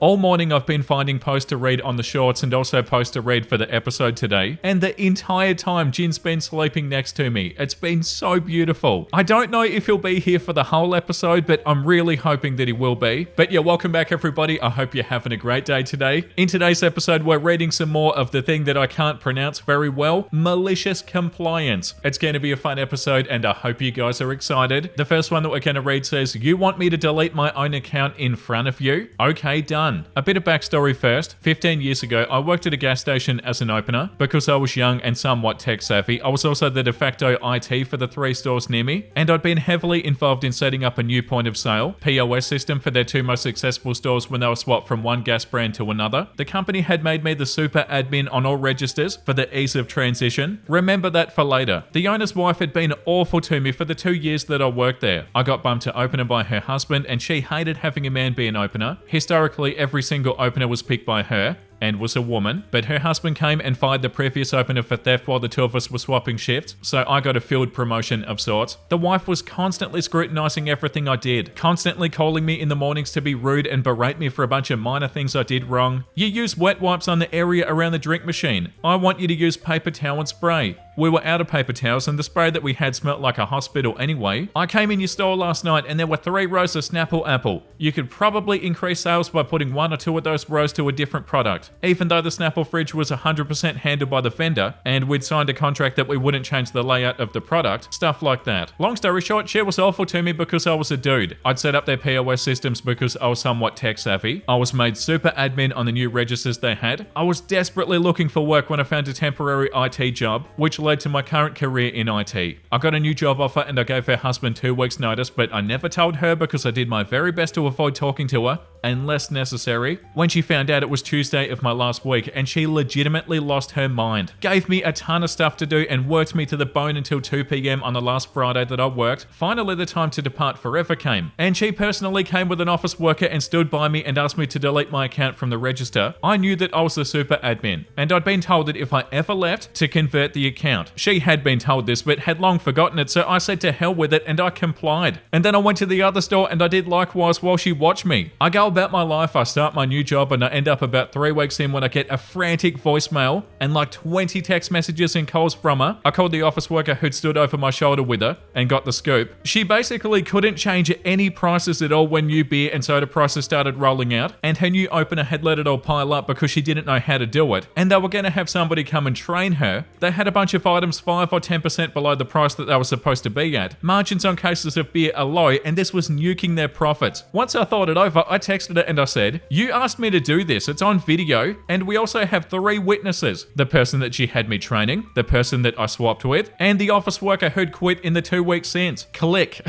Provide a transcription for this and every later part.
All morning I've been finding posts to read on the shorts and also posts to read for the episode today, and the entire time Jin's been sleeping next to me. It's been so beautiful. I don't know if he'll be here for the whole episode, but I'm really hoping that he will be. But yeah, welcome back everybody. I hope you're having a great day today. In today's episode, we're reading some more of the thing that I can't pronounce very well, Malicious Compliance. It's going to be a fun episode and I hope you guys are excited. The first one that we're going to read says, "You want me to delete my own account in front of you? Okay, done." A bit of backstory first. 15 years ago, I worked at a gas station as an opener. Because I was young and somewhat tech savvy, I was also the de facto IT for the 3 stores near me, and I'd been heavily involved in setting up a new point of sale, POS system for their 2 most successful stores when they were swapped from one gas brand to another. The company had made me the super admin on all registers for the ease of transition. Remember that for later. The owner's wife had been awful to me for the 2 years that I worked there. I got bumped to opener by her husband and she hated having a man be an opener. Historically, every single opener was picked by her and was a woman, but her husband came and fired the previous opener for theft while the 2 of us were swapping shifts, so I got a field promotion of sorts. The wife was constantly scrutinizing everything I did, constantly calling me in the mornings to be rude and berate me for a bunch of minor things I did wrong. "You use wet wipes on the area around the drink machine. I want you to use paper towel and spray." We were out of paper towels and the spray that we had smelt like a hospital anyway. "I came in your store last night and there were 3 rows of Snapple apple. You could probably increase sales by putting 1 or 2 of those rows to a different product." Even though the Snapple fridge was 100% handled by the vendor and we'd signed a contract that we wouldn't change the layout of the product, stuff like that. Long story short, she was awful to me because I was a dude. I'd set up their POS systems because I was somewhat tech savvy. I was made super admin on the new registers they had. I was desperately looking for work when I found a temporary IT job, which led to my current career in IT. I got a new job offer and I gave her husband 2 weeks notice, but I never told her because I did my very best to avoid talking to her unless necessary. When she found out, it was Tuesday of my last week and she legitimately lost her mind. Gave me a ton of stuff to do and worked me to the bone until 2 p.m. on the last Friday that I worked. Finally, the time to depart forever came, and she personally came with an office worker and stood by me and asked me to delete my account from the register. I knew that I was the super admin, and I'd been told that if I ever left, to convert the account. She had been told this but had long forgotten it, so I said to hell with it and I complied. And then I went to the other store and I did likewise while she watched me. I go about my life, I start my new job, and I end up about 3 weeks in when I get a frantic voicemail and like 20 text messages and calls from her. I called the office worker who'd stood over my shoulder with her and got the scoop. She basically couldn't change any prices at all when new beer and soda prices started rolling out, and her new opener had let it all pile up because she didn't know how to do it, and they were going to have somebody come and train her. They had a bunch of items 5 or 10% below the price that they were supposed to be at. Margins on cases of beer are low, and this was nuking their profits. Once I thought it over, I texted her and I said, "You asked me to do this, it's on video, and we also have 3 witnesses. The person that she had me training, the person that I swapped with, and the office worker who'd quit in the 2 weeks since." Click.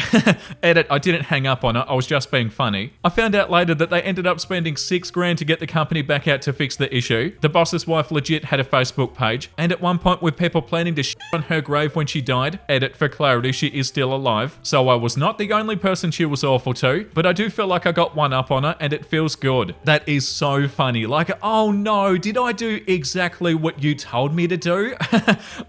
Edit, I didn't hang up on her, I was just being funny. I found out later that they ended up spending $6 grand to get the company back out to fix the issue. The boss's wife legit had a Facebook page, and at one point with people planning to shit on her grave when she died. Edit, for clarity, she is still alive. So I was not the only person she was awful to, but I do feel like I got one up on her and it feels good. That is so funny. Like, oh no, did I do exactly what you told me to do?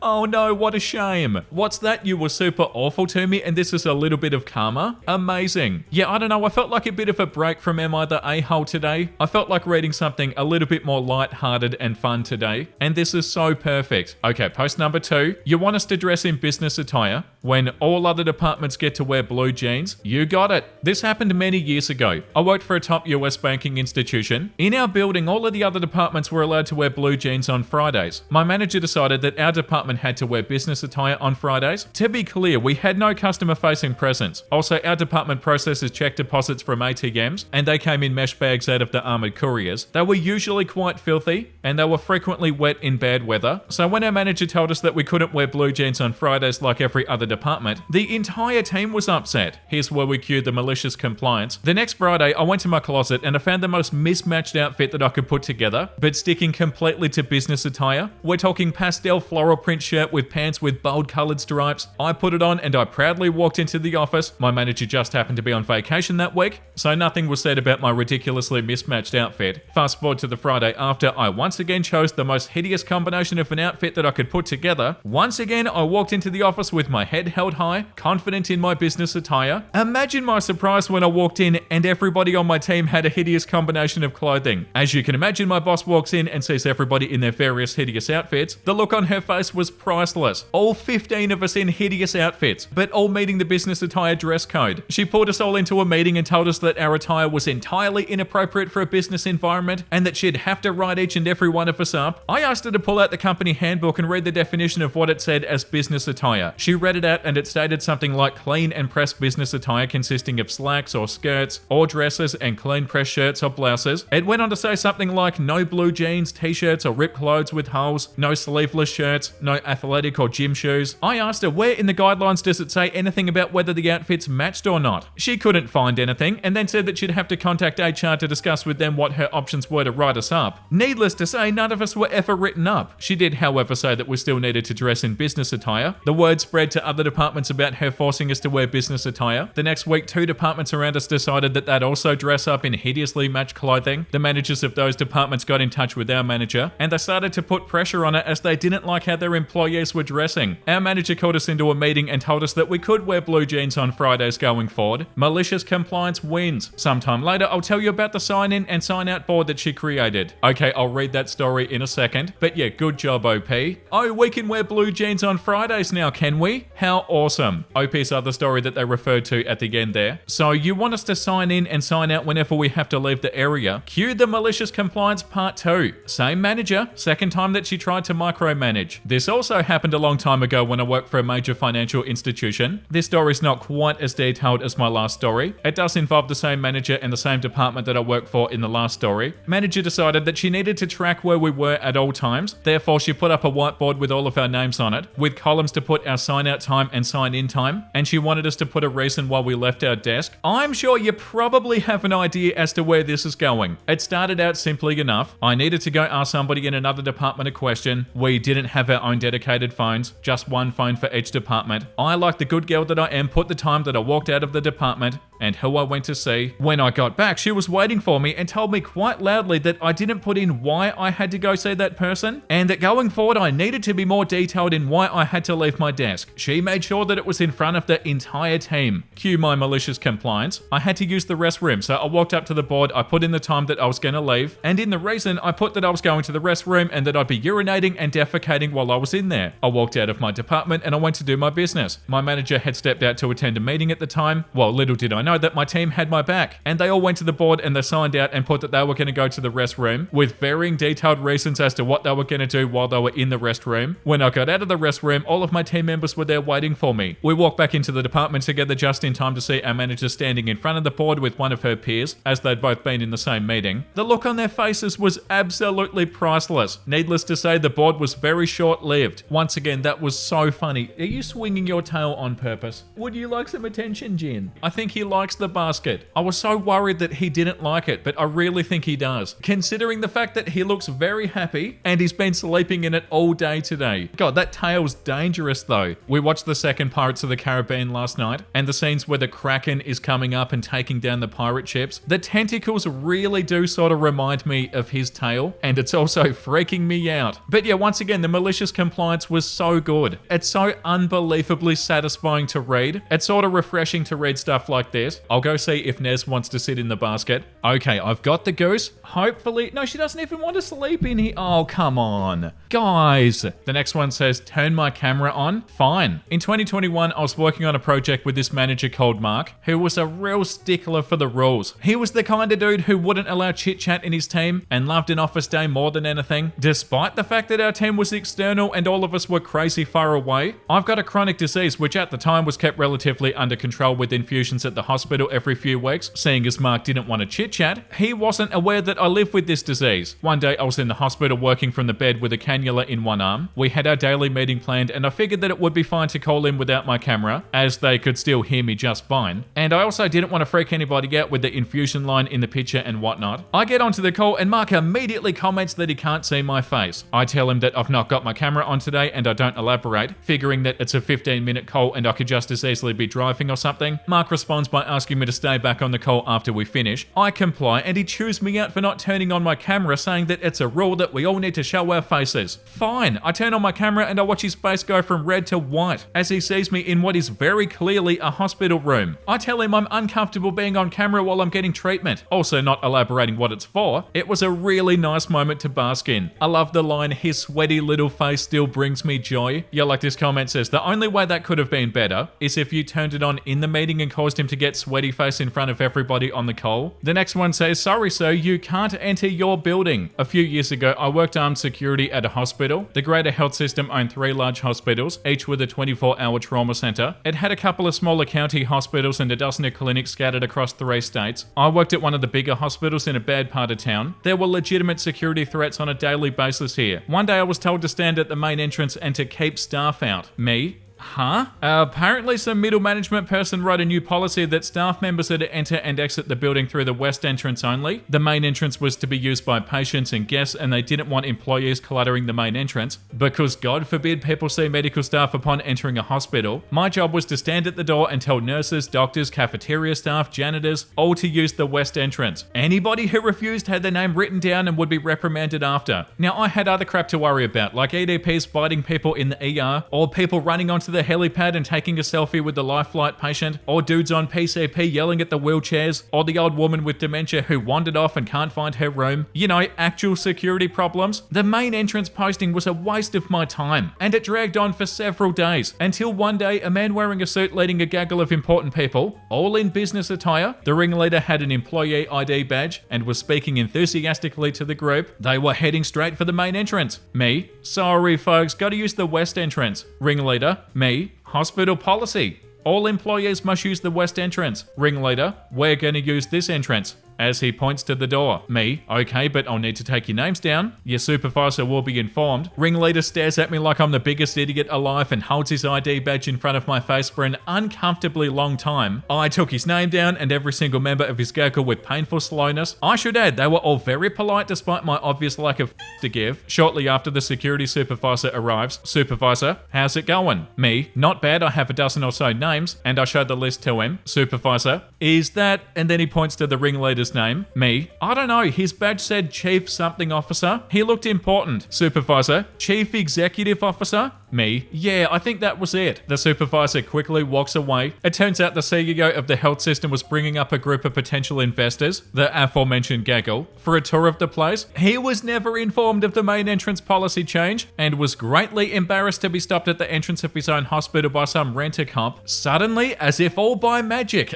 Oh no, what a shame. What's that? You were super awful to me and this is a little bit of karma? Amazing. Yeah, I don't know, I felt like a bit of a break from Am I the A-hole today? I felt like reading something a little bit more light-hearted and fun today, and this is so perfect. Okay, post number 2. "You want us to dress in business attire when all other departments get to wear blue jeans?" You got it. This happened many years ago. I worked for a top US banking institution. In our building, all of the other departments were allowed to wear blue jeans on Fridays. My manager decided that our department had to wear business attire on Fridays. To be clear, we had no customer-facing presence. Also, our department processes check deposits from ATMs, and they came in mesh bags out of the armored couriers. They were usually quite filthy, and they were frequently wet in bad weather. So when our manager told us that we couldn't wear blue jeans on Fridays like every other department, the entire team was upset. Here's where we cued the malicious compliance. The next Friday, I went to my closet and I found the most mismatched outfit that I could put together, but sticking completely to business attire. We're talking pastel floral print shirt with pants with bold colored stripes. I put it on and I proudly walked into the office. My manager just happened to be on vacation that week, so nothing was said about my ridiculously mismatched outfit. Fast forward to the Friday after, I once again chose the most hideous combination of an outfit that I could put together together. Once again, I walked into the office with my head held high, confident in my business attire. Imagine my surprise when I walked in and everybody on my team had a hideous combination of clothing. As you can imagine, my boss walks in and sees everybody in their various hideous outfits. The look on her face was priceless. All 15 of us in hideous outfits, but all meeting the business attire dress code. She pulled us all into a meeting and told us that our attire was entirely inappropriate for a business environment and that she'd have to write each and every one of us up. I asked her to pull out the company handbook and read the definition of what it said as business attire. She read it out and it stated something like clean and pressed business attire consisting of slacks or skirts or dresses and clean pressed shirts or blouses. It went on to say something like no blue jeans, t-shirts or ripped clothes with holes, no sleeveless shirts, no athletic or gym shoes. I asked her where in the guidelines does it say anything about whether the outfits matched or not. She couldn't find anything and then said that she'd have to contact HR to discuss with them what her options were to write us up. Needless to say, none of us were ever written up. She did, however, say that we still needed to dress in business attire. The word spread to other departments about her forcing us to wear business attire. The next week, 2 departments around us decided that they'd also dress up in hideously matched clothing. The managers of those departments got in touch with our manager and they started to put pressure on her as they didn't like how their employees were dressing. Our manager called us into a meeting and told us that we could wear blue jeans on Fridays going forward. Malicious compliance wins. Sometime later, I'll tell you about the sign-in and sign-out board that she created. Okay, I'll read that story in a second, but yeah, good job, OP. Oh, we can wear blue jeans on Fridays now, can we? How awesome. OP's other story that they referred to at the end there. So you want us to sign in and sign out whenever we have to leave the area. Cue the malicious compliance part 2. Same manager, second time that she tried to micromanage. This also happened a long time ago when I worked for a major financial institution. This story's not quite as detailed as my last story. It does involve the same manager and the same department that I worked for in the last story. Manager decided that she needed to track where we were at all times. Therefore, she put up a whiteboard with all of our names on it, with columns to put our sign out time and sign in time, and she wanted us to put a reason why we left our desk. I'm sure you probably have an idea as to where this is going. It started out simply enough. I needed to go ask somebody in another department a question. We didn't have our own dedicated phones, just one phone for each department. I, like the good girl that I am, put the time that I walked out of the department and who I went to see. When I got back, she was waiting for me and told me quite loudly that I didn't put in why I had to go see that person, and that going forward I needed to be more detailed in why I had to leave my desk. She made sure that it was in front of the entire team. Cue my malicious compliance. I had to use the restroom, so I walked up to the board, I put in the time that I was going to leave, and in the reason I put that I was going to the restroom and that I'd be urinating and defecating while I was in there. I walked out of my department and I went to do my business. My manager had stepped out to attend a meeting at the time. Well, little did I know that my team had my back, and they all went to the board and they signed out and put that they were going to go to the restroom with varying detailed reasons as to what they were going to do while they were in the restroom. When I got out of the restroom, all of my team members were there waiting for me. We walked back into the department together just in time to see our manager standing in front of the board with one of her peers, as they'd both been in the same meeting. The look on their faces was absolutely priceless. Needless to say, the board was very short-lived. Once again, that was so funny. Are you swinging your tail on purpose? Would you like some attention, Jin? I think he likes the basket. I was so worried that he didn't like it, but I really think he does, considering the fact that he looks very happy and he's been sleeping in it all day today. God, that tail's dangerous though. We watched the second Pirates of the Caribbean last night, and the scenes where the Kraken is coming up and taking down the pirate ships, the tentacles really do sort of remind me of his tail, and it's also freaking me out. But yeah, once again, the malicious compliance was so good. It's so unbelievably satisfying to read. It's sort of refreshing to read stuff like this. I'll go see if Nez wants to sit in the basket. Okay, I've got the goose. Hopefully, no, she doesn't even want to sleep in here. Oh, come on. Guys. The next one says, turn my camera on. Fine. In 2021, I was working on a project with this manager called Mark, who was a real stickler for the rules. He was the kind of dude who wouldn't allow chit chat in his team and loved an office day more than anything, despite the fact that our team was external and all of us were crazy far away. I've got a chronic disease, which at the time was kept relatively under control with infusions at the hospital every few weeks. Seeing as Mark didn't want to chit chat, he wasn't aware that I live with this disease. One day I was in the hospital working from the bed with a cannula in one arm. We had our daily meeting planned and I figured that it would be fine to call in without my camera, as they could still hear me just fine. And I also didn't want to freak anybody out with the infusion line in the picture and whatnot. I get onto the call and Mark immediately comments that he can't see my face. I tell him that I've not got my camera on today and I don't elaborate, figuring that it's a 15-minute call and I could just as easily be driving or something. Mark responds by asking me to stay back on the call after we finish. I comply and he chews me out for not turning on my camera, saying that it's a rule that we all need to show our faces. Fine, I turn on my camera and I watch his face go from red to white as he sees me in what is very clearly a hospital room. I tell him I'm uncomfortable being on camera while I'm getting treatment, also not elaborating what it's for. It was a really nice moment to bask in. I love the line, his sweaty little face still brings me joy. Yeah, like this comment says, the only way that could have been better is if you turned it on in the meeting and caused him to get sweaty face in front of everybody on the call. The next one says, sorry sir, you can't enter your building. A few years ago, I worked armed security at a hospital. The Greater Health System owned 3 large hospitals, each with a 24-hour trauma center. It had a couple of smaller county hospitals and a dozen of clinics scattered across 3 states. I worked at one of the bigger hospitals in a bad part of town. There were legitimate security threats on a daily basis here. One day I was told to stand at the main entrance and to keep staff out. Me? Huh? Apparently some middle management person wrote a new policy that staff members are to enter and exit the building through the west entrance only. The main entrance was to be used by patients and guests, and they didn't want employees cluttering the main entrance because God forbid people see medical staff upon entering a hospital. My job was to stand at the door and tell nurses, doctors, cafeteria staff, janitors, all to use the west entrance. Anybody who refused had their name written down and would be reprimanded after. Now I had other crap to worry about, like EDPs biting people in the ER, or people running onto the helipad and taking a selfie with the life flight patient, or dudes on PCP yelling at the wheelchairs, or the old woman with dementia who wandered off and can't find her room. You know, actual security problems. The main entrance posting was a waste of my time, and it dragged on for several days, until one day a man wearing a suit leading a gaggle of important people, all in business attire. The ringleader had an employee ID badge and was speaking enthusiastically to the group. They were heading straight for the main entrance. Me? Sorry folks, gotta use the west entrance. Ringleader? Me? Hospital policy. All employees must use the west entrance. Ringleader, we're gonna use this entrance. As he points to the door. Me, okay, but I'll need to take your names down. Your supervisor will be informed. Ringleader stares at me like I'm the biggest idiot alive and holds his ID badge in front of my face for an uncomfortably long time. I took his name down and every single member of his gaggle with painful slowness. I should add, they were all very polite despite my obvious lack of to give. Shortly after the security supervisor arrives, Supervisor, how's it going? Me, not bad, I have a dozen or so names, and I showed the list to him. Supervisor, is that, and then he points to the ringleader's name. Me, I don't know, his badge said Chief something officer. He looked important. Supervisor, Chief Executive Officer. Me, yeah, I think that was it. The supervisor quickly walks away. It turns out the CEO of the health system was bringing up a group of potential investors, the aforementioned gaggle, for a tour of the place. He was never informed of the main entrance policy change and was greatly embarrassed to be stopped at the entrance of his own hospital by some rent-a-comp. Suddenly, as if all by magic,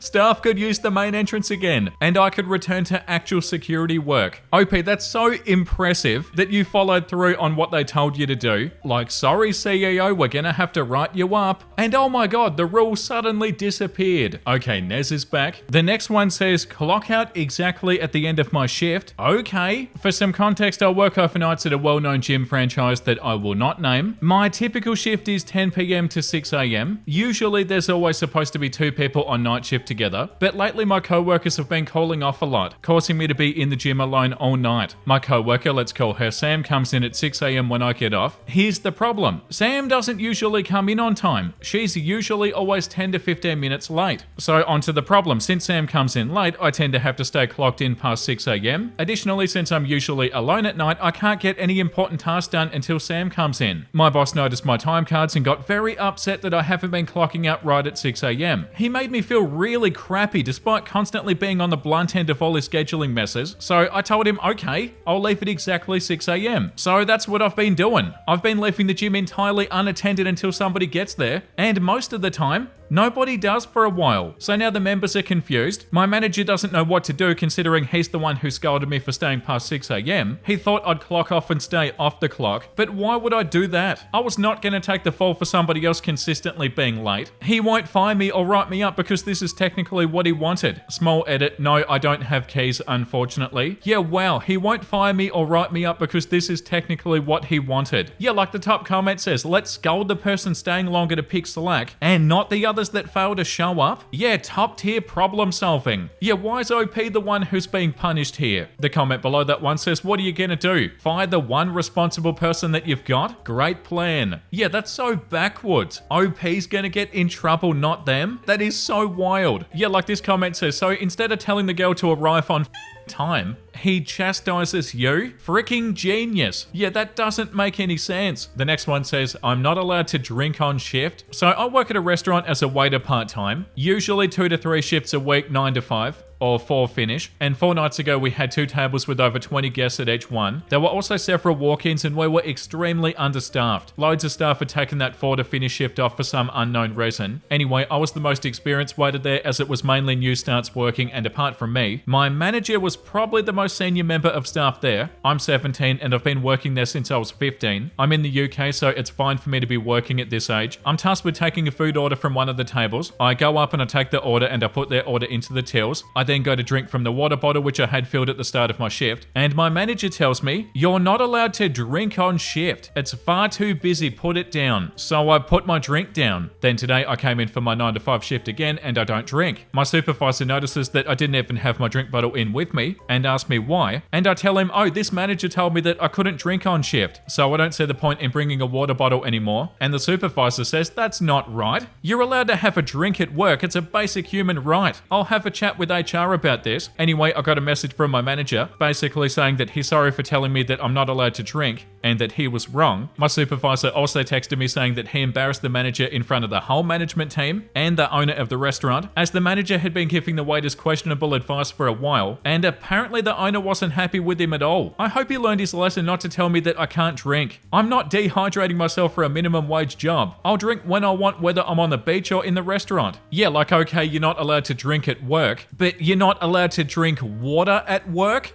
staff could use the main entrance again, and I could return to actual security work. OP, that's so impressive that you followed through on what they told you to do. Like, sorry CEO, we're gonna have to write you up. And oh my god, the rule suddenly disappeared. Okay, Nez is back. The next one says, clock out exactly at the end of my shift. Okay. For some context, I work overnights at a well-known gym franchise that I will not name. My typical shift is 10 PM to 6 AM. Usually there's always supposed to be 2 people on night shift together, but lately my co-workers have been calling off a lot, causing me to be in the gym alone all night. My co-worker, let's call her Sam, comes in at 6 AM when I get off. Here's the problem. Sam doesn't usually come in on time. She's usually always 10 to 15 minutes late. So onto the problem. Since Sam comes in late, I tend to have to stay clocked in past 6 AM. Additionally, since I'm usually alone at night, I can't get any important tasks done until Sam comes in. My boss noticed my time cards and got very upset that I haven't been clocking out right at 6 AM. He made me feel really crappy despite constantly being on the blunt end of all his scheduling messes. So I told him, okay, I'll leave at exactly 6 AM. So that's what I've been doing. I've been leaving the gym entirely unattended until somebody gets there, and most of the time, nobody does for a while. So now the members are confused. My manager doesn't know what to do considering he's the one who scolded me for staying past 6 AM. He thought I'd clock off and stay off the clock, but why would I do that? I was not going to take the fall for somebody else consistently being late. He won't fire me or write me up because this is technically what he wanted. Small edit, no, I don't have keys, unfortunately. Yeah, wow, he won't fire me or write me up because this is technically what he wanted. Yeah, like the top comment says, let's scold the person staying longer to pick slack and not the other others that fail to show up? Yeah, top tier problem solving. Yeah, why is OP the one who's being punished here? The comment below that one says, what are you gonna do? Fire the one responsible person that you've got? Great plan. Yeah, that's so backwards. OP's gonna get in trouble, not them? That is so wild. Yeah, like this comment says, so instead of telling the girl to arrive on time, he chastises you? Freaking genius. Yeah, that doesn't make any sense. The next one says, I'm not allowed to drink on shift. So I work at a restaurant as a waiter part-time, usually 2 to 3 shifts a week, 9 to 5. Or 4 finish, and 4 nights ago we had 2 tables with over 20 guests at each one. There were also several walk-ins and we were extremely understaffed. Loads of staff had taken that 4 to finish shift off for some unknown reason. Anyway, I was the most experienced waiter there as it was mainly new starts working, and apart from me, my manager was probably the most senior member of staff there. I'm 17 and I've been working there since I was 15. I'm in the UK, so it's fine for me to be working at this age. I'm tasked with taking a food order from one of the tables. I go up and I take the order and I put their order into the tills. I then go to drink from the water bottle which I had filled at the start of my shift, and my manager tells me, you're not allowed to drink on shift. It's far too busy, put it down. So I put my drink down. Then today I came in for my 9 to 5 shift again and I don't drink. My supervisor notices that I didn't even have my drink bottle in with me and asks me why, and I tell him, oh, this manager told me that I couldn't drink on shift, so I don't see the point in bringing a water bottle anymore. And the supervisor says, that's not right. You're allowed to have a drink at work. It's a basic human right. I'll have a chat with HR about this. Anyway, I got a message from my manager basically saying that he's sorry for telling me that I'm not allowed to drink and that he was wrong. My supervisor also texted me saying that he embarrassed the manager in front of the whole management team and the owner of the restaurant, as the manager had been giving the waiters questionable advice for a while, and apparently the owner wasn't happy with him at all. I hope he learned his lesson not to tell me that I can't drink. I'm not dehydrating myself for a minimum wage job. I'll drink when I want, whether I'm on the beach or in the restaurant. Yeah, like okay, you're not allowed to drink at work, but you're not allowed to drink water at work?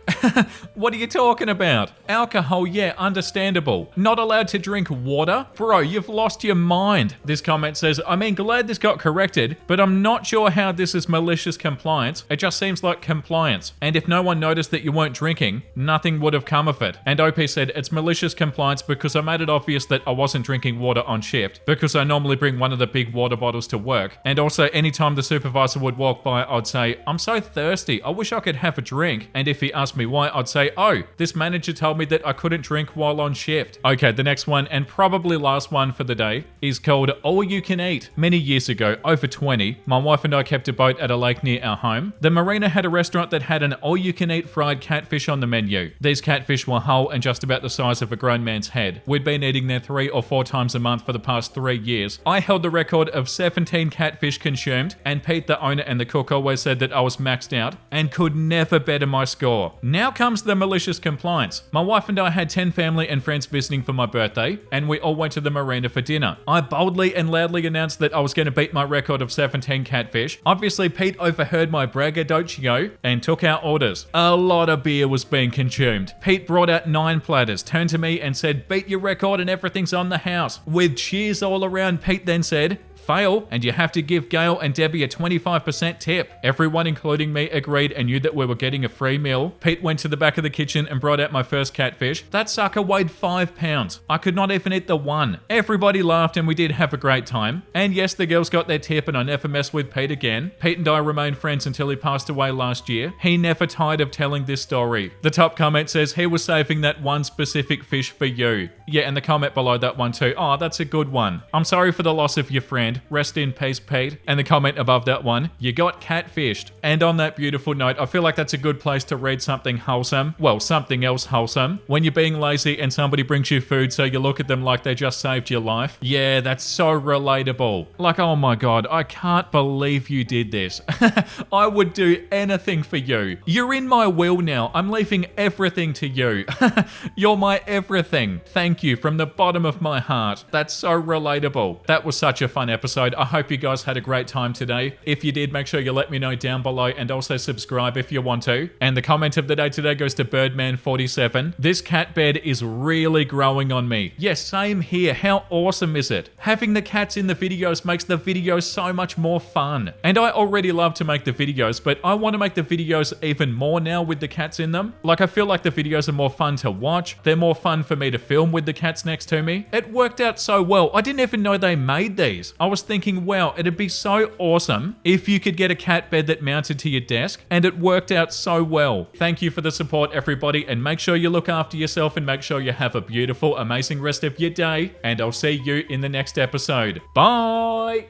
What are you talking about? Alcohol, yeah, understandable. Not allowed to drink water? Bro, you've lost your mind. This comment says, I mean, glad this got corrected, but I'm not sure how this is malicious compliance. It just seems like compliance. And if no one noticed that you weren't drinking, nothing would have come of it. And OP said, it's malicious compliance because I made it obvious that I wasn't drinking water on shift, because I normally bring one of the big water bottles to work. And also, anytime the supervisor would walk by, I'd say, I'm so thirsty, I wish I could have a drink. And if he asked me why, I'd say, oh, this manager told me that I couldn't drink while on shift. Okay, the next one, and probably last one for the day, is called All You Can Eat. Many years ago, over 20, my wife and I kept a boat at a lake near our home. The marina had a restaurant that had an all-you-can-eat fried catfish on the menu. These catfish were whole and just about the size of a grown man's head. We'd been eating there 3 or 4 times a month for the past 3 years. I held the record of 17 catfish consumed, and Pete, the owner and the cook, always said that I was maxed out and could never better my score. Now comes the malicious compliance. My wife and I had 10 family and friends visiting for my birthday, and we all went to the marina for dinner. I boldly and loudly announced that I was going to beat my record of 17 catfish. Obviously, Pete overheard my braggadocio and took our orders. A lot of beer was being consumed. Pete brought out 9 platters, turned to me and said, beat your record and everything's on the house. With cheers all around, Pete then said, fail, and you have to give Gail and Debbie a 25% tip. Everyone, including me, agreed and knew that we were getting a free meal. Pete went to the back of the kitchen and brought out my first catfish. That sucker weighed 5 pounds. I could not even eat the one. Everybody laughed and we did have a great time. And yes, the girls got their tip and I never messed with Pete again. Pete and I remained friends until he passed away last year. He never tired of telling this story. The top comment says he was saving that one specific fish for you. Yeah, and the comment below that one too. Oh, that's a good one. I'm sorry for the loss of your friend. Rest in peace, Pete. And the comment above that one, you got catfished. And on that beautiful note, I feel like that's a good place to read something wholesome. Well, something else wholesome. When you're being lazy and somebody brings you food, so you look at them like they just saved your life. Yeah, that's so relatable. Like, oh my God, I can't believe you did this. I would do anything for you. You're in my will now. I'm leaving everything to you. You're my everything. Thank you from the bottom of my heart. That's so relatable. That was such a fun episode. I hope you guys had a great time today. If you did, make sure you let me know down below and also subscribe if you want to. And the comment of the day today goes to Birdman47. This cat bed is really growing on me. Yes, same here. How awesome is it? Having the cats in the videos makes the videos so much more fun. And I already love to make the videos, but I want to make the videos even more now with the cats in them. Like, I feel like the videos are more fun to watch. They're more fun for me to film with the cats next to me. It worked out so well. I didn't even know they made these. I was thinking, wow, it'd be so awesome if you could get a cat bed that mounted to your desk, and it worked out so well. Thank you for the support, everybody, and make sure you look after yourself and make sure you have a beautiful, amazing rest of your day, and I'll see you in the next episode. Bye!